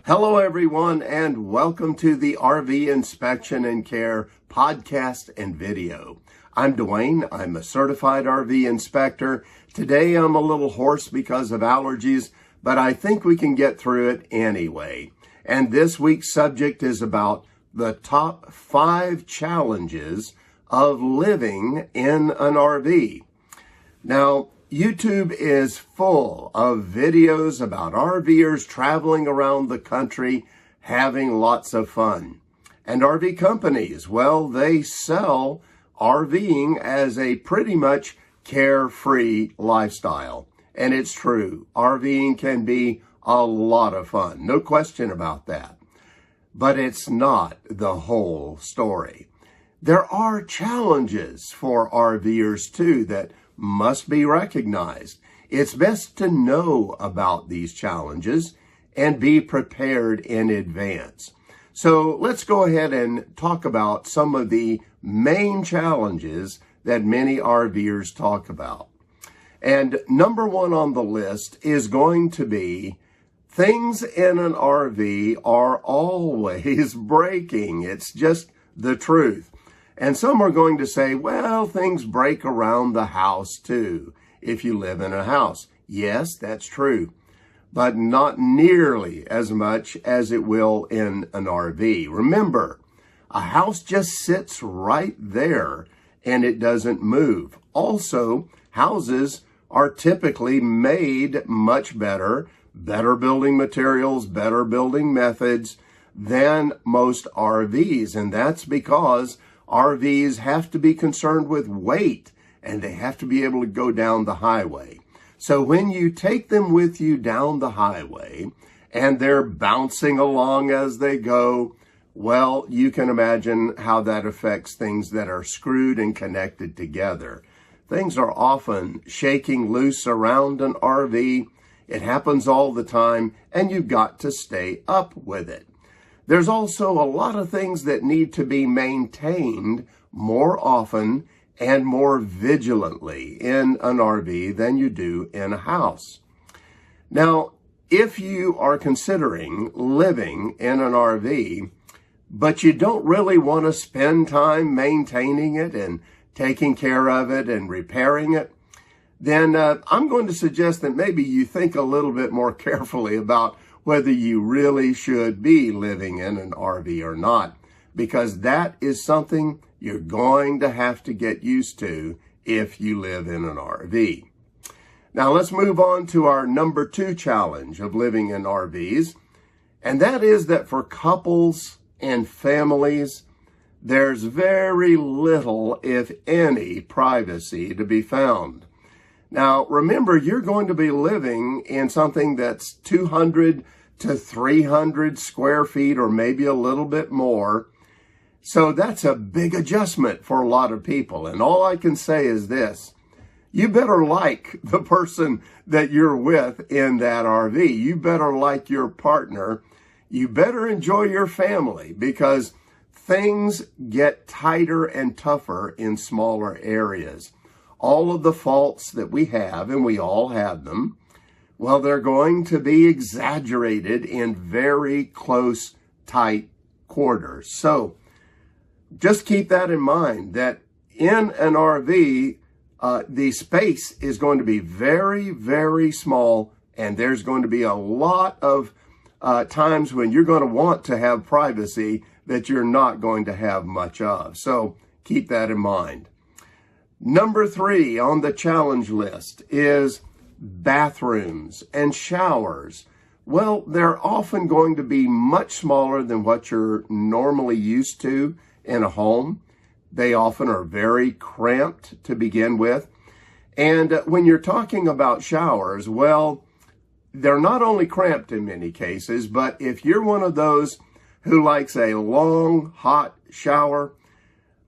Hello, everyone, and welcome to the RV Inspection and Care podcast and video. I'm Dwayne. I'm a certified RV inspector. Today, I'm a little hoarse because of allergies, but I think we can get through it anyway. And this week's subject is about the top 5 challenges of living in an RV. Now, YouTube is full of videos about RVers traveling around the country, having lots of fun. And RV companies, well, they sell RVing as a pretty much carefree lifestyle. And it's true, RVing can be a lot of fun, no question about that. But it's not the whole story. There are challenges for RVers too that must be recognized. It's best to know about these challenges and be prepared in advance. So let's go ahead and talk about some of the main challenges that many RVers talk about. And number 1 on the list is going to be things in an RV are always breaking. It's just the truth. And some are going to say, well, things break around the house too, if you live in a house. Yes, that's true, but not nearly as much as it will in an RV. Remember, a house just sits right there and it doesn't move. Also, houses are typically made much better building materials, better building methods than most RVs. And that's because RVs have to be concerned with weight, and they have to be able to go down the highway. So when you take them with you down the highway, and they're bouncing along as they go, well, you can imagine how that affects things that are screwed and connected together. Things are often shaking loose around an RV. It happens all the time, and you've got to stay up with it. There's also a lot of things that need to be maintained more often and more vigilantly in an RV than you do in a house. Now, if you are considering living in an RV, but you don't really want to spend time maintaining it and taking care of it and repairing it, then I'm going to suggest that maybe you think a little bit more carefully about whether you really should be living in an RV or not, because that is something you're going to have to get used to if you live in an RV. Now let's move on to our number 2 challenge of living in RVs, and that is that for couples and families, there's very little, if any, privacy to be found. Now, remember, you're going to be living in something that's 200 to 300 square feet or maybe a little bit more. So that's a big adjustment for a lot of people. And all I can say is this: you better like the person that you're with in that RV. You better like your partner. You better enjoy your family, because things get tighter and tougher in smaller areas. All of the faults that we have, and we all have them, well, they're going to be exaggerated in very close, tight quarters. So just keep that in mind, that in an RV, the space is going to be very, very small, and there's going to be a lot of times when you're going to want to have privacy that you're not going to have much of. So keep that in mind. Number 3 on the challenge list is bathrooms and showers. Well, they're often going to be much smaller than what you're normally used to in a home. They often are very cramped to begin with. And when you're talking about showers, well, they're not only cramped in many cases, but if you're one of those who likes a long, hot shower,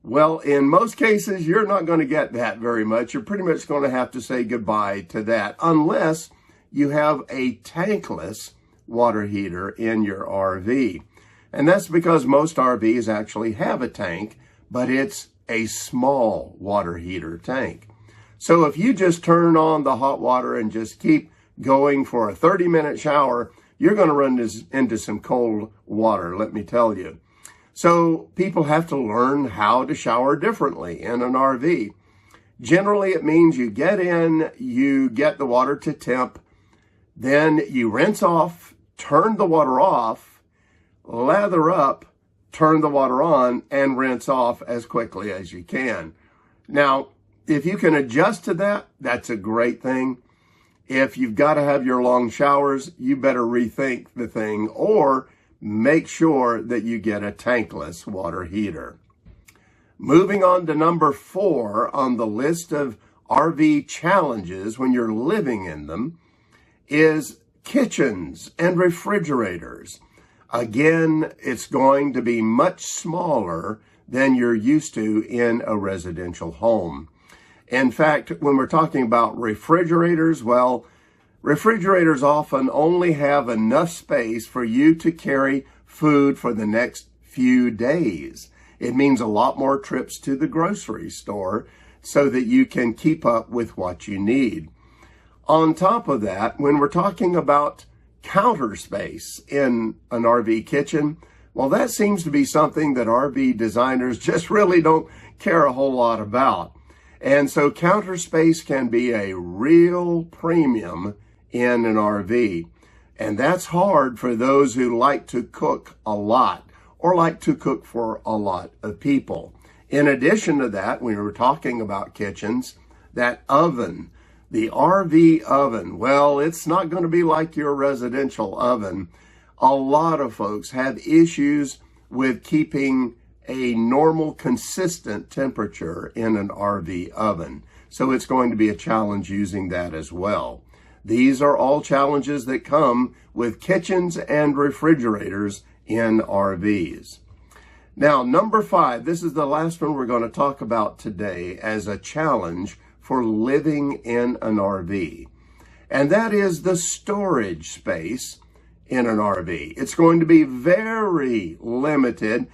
well, in most cases, you're not going to get that very much. You're pretty much going to have to say goodbye to that, unless you have a tankless water heater in your RV. And that's because most RVs actually have a tank, but it's a small water heater tank. So if you just turn on the hot water and just keep going for a 30-minute shower, you're going to run into some cold water, let me tell you. So people have to learn how to shower differently in an RV. Generally, it means you get in, you get the water to temp, then you rinse off, turn the water off, lather up, turn the water on, and rinse off as quickly as you can. Now, if you can adjust to that, that's a great thing. If you've got to have your long showers, you better rethink the thing or make sure that you get a tankless water heater. Moving on to number 4 on the list of RV challenges when you're living in them is kitchens and refrigerators. Again, it's going to be much smaller than you're used to in a residential home. In fact, when we're talking about refrigerators, well, refrigerators often only have enough space for you to carry food for the next few days. It means a lot more trips to the grocery store so that you can keep up with what you need. On top of that, when we're talking about counter space in an RV kitchen, well, that seems to be something that RV designers just really don't care a whole lot about. And so counter space can be a real premium in an RV. And that's hard for those who like to cook a lot or like to cook for a lot of people. In addition to that, when we're talking about kitchens, that oven, the RV oven, well, it's not going to be like your residential oven. A lot of folks have issues with keeping a normal, consistent temperature in an RV oven. So it's going to be a challenge using that as well. These are all challenges that come with kitchens and refrigerators in RVs. Now, number 5, this is the last one we're going to talk about today as a challenge for living in an RV. And that is the storage space in an RV. It's going to be very limited,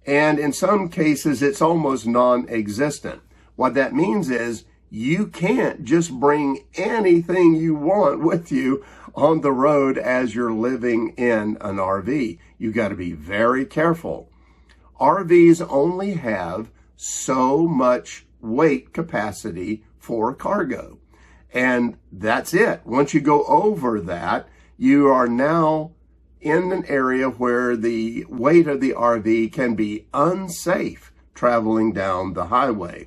and in some cases, it's almost non-existent. What that means is you can't just bring anything you want with you on the road as you're living in an RV. You've got to be very careful. RVs only have so much weight capacity for cargo, and that's it. Once you go over that, you are now in an area where the weight of the RV can be unsafe traveling down the highway.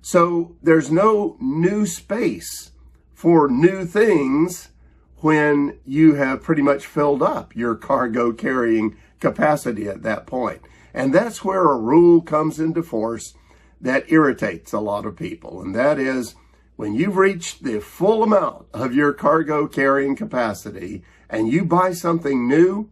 So there's no new space for new things when you have pretty much filled up your cargo carrying capacity at that point. And that's where a rule comes into force that irritates a lot of people. And that is when you've reached the full amount of your cargo carrying capacity and you buy something new,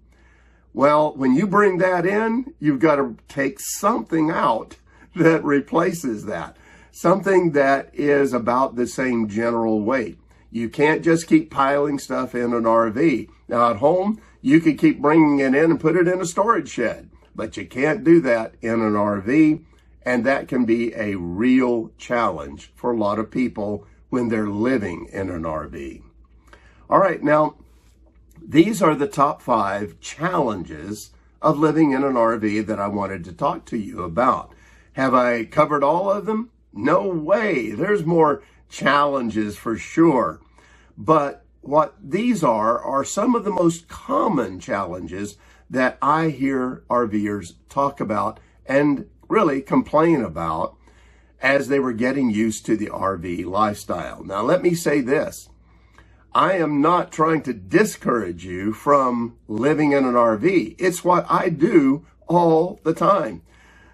well, when you bring that in, you've got to take something out that replaces that. Something that is about the same general weight. You can't just keep piling stuff in an RV. Now at home, you could keep bringing it in and put it in a storage shed, but you can't do that in an RV, and that can be a real challenge for a lot of people when they're living in an RV. All right, now, these are the top 5 challenges of living in an RV that I wanted to talk to you about. Have I covered all of them? No way. There's more challenges for sure. But what these are some of the most common challenges that I hear RVers talk about and really complain about as they were getting used to the RV lifestyle. Now, let me say this. I am not trying to discourage you from living in an RV. It's what I do all the time.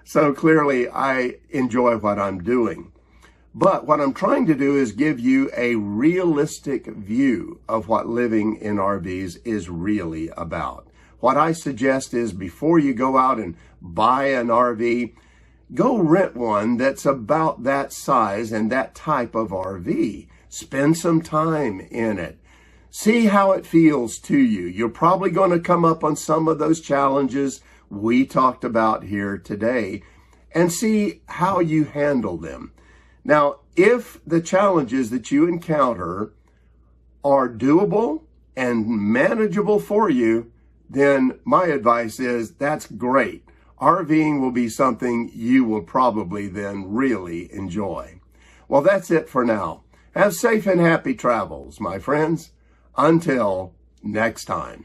So clearly, I enjoy what I'm doing. But what I'm trying to do is give you a realistic view of what living in RVs is really about. What I suggest is before you go out and buy an RV, go rent one that's about that size and that type of RV. Spend some time in it. See how it feels to you. You're probably going to come up on some of those challenges we talked about here today and see how you handle them. Now, if the challenges that you encounter are doable and manageable for you, then my advice is that's great. RVing will be something you will probably then really enjoy. Well, that's it for now. Have safe and happy travels, my friends. Until next time.